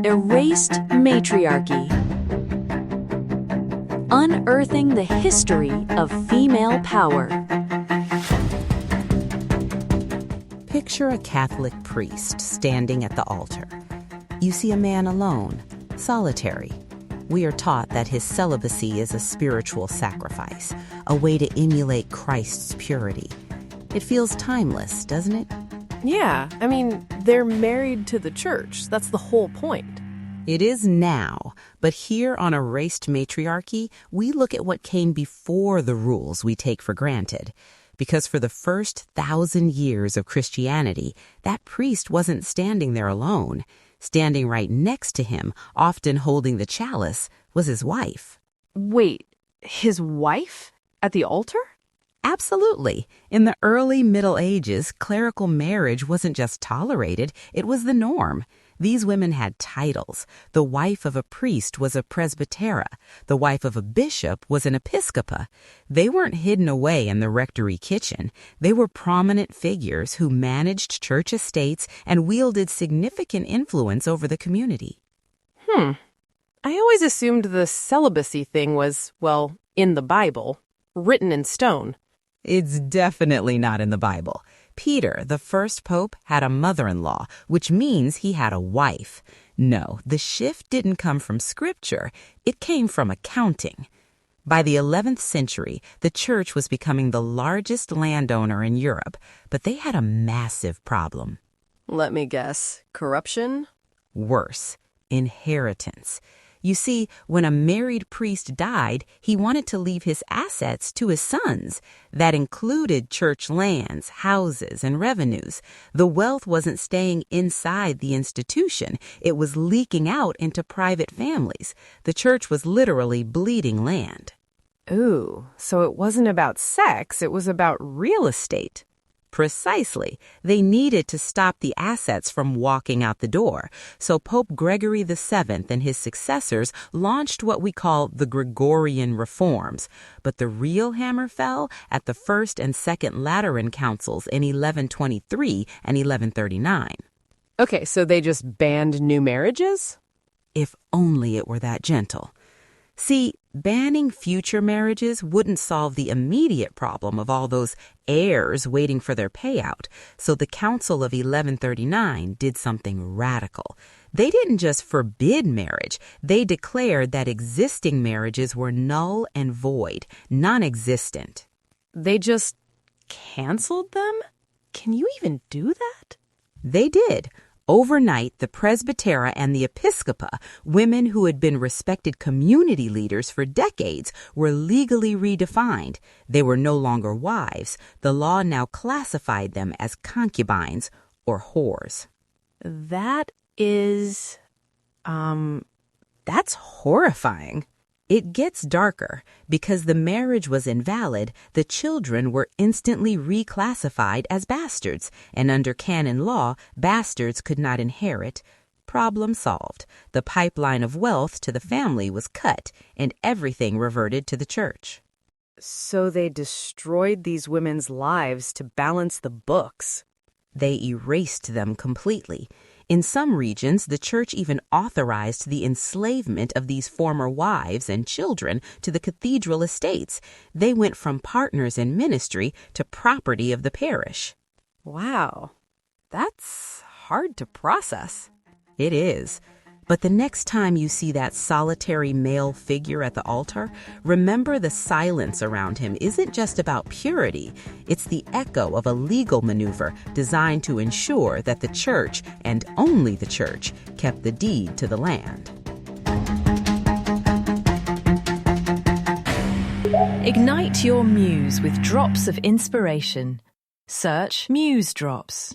Erased Matriarchy. Unearthing the history of female power. Picture a Catholic priest standing at the altar. You see a man alone, solitary. We are taught that his celibacy is a spiritual sacrifice, a way to emulate Christ's purity. It feels timeless, doesn't it? Yeah, I mean, they're married to the church. That's the whole point. It is now, but here on Erased Matriarchy, we look at what came before the rules we take for granted. Because for the first 1,000 years of Christianity, that priest wasn't standing there alone. Standing right next to him, often holding the chalice, was his wife. Wait, his wife? At the altar? Absolutely. In the early Middle Ages, clerical marriage wasn't just tolerated, it was the norm. These women had titles. The wife of a priest was a presbytera. The wife of a bishop was an episcopa. They weren't hidden away in the rectory kitchen. They were prominent figures who managed church estates and wielded significant influence over the community. I always assumed the celibacy thing was, well, in the Bible, written in stone. It's definitely not in the Bible. Peter, the first pope, had a mother-in-law, which means he had a wife. No, the shift didn't come from scripture. It came from accounting. By the 11th century, the church was becoming the largest landowner in Europe, but they had a massive problem. Let me guess. Corruption? Worse, inheritance. You see, when a married priest died, he wanted to leave his assets to his sons. That included church lands, houses, and revenues. The wealth wasn't staying inside the institution. It was leaking out into private families. The church was literally bleeding land. Ooh, so it wasn't about sex, it was about real estate. Precisely. They needed to stop the assets from walking out the door. So Pope Gregory VII and his successors launched what we call the Gregorian reforms. But the real hammer fell at the First and Second Lateran Councils in 1123 and 1139. Okay, so they just banned new marriages? If only it were that gentle. See, banning future marriages wouldn't solve the immediate problem of all those heirs waiting for their payout, so the Council of 1139 did something radical. They didn't just forbid marriage, they declared that existing marriages were null and void, non-existent. They just canceled them? Can you even do that? They did. Overnight, the presbytera and the episcopa, women who had been respected community leaders for decades, were legally redefined. They were no longer wives. The law now classified them as concubines or whores. That is, That's horrifying. It gets darker. Because the marriage was invalid, the children were instantly reclassified as bastards, and under canon law, bastards could not inherit. Problem solved. The pipeline of wealth to the family was cut, and everything reverted to the church. so they destroyed these women's lives to balance the books. They erased them completely. In some regions, the church even authorized the enslavement of these former wives and children to the cathedral estates. They went from partners in ministry to property of the parish. Wow, that's hard to process. It is. But the next time you see that solitary male figure at the altar, remember the silence around him isn't just about purity. It's the echo of a legal maneuver designed to ensure that the church, and only the church, kept the deed to the land. Ignite your muse with drops of inspiration. Search Musedrops.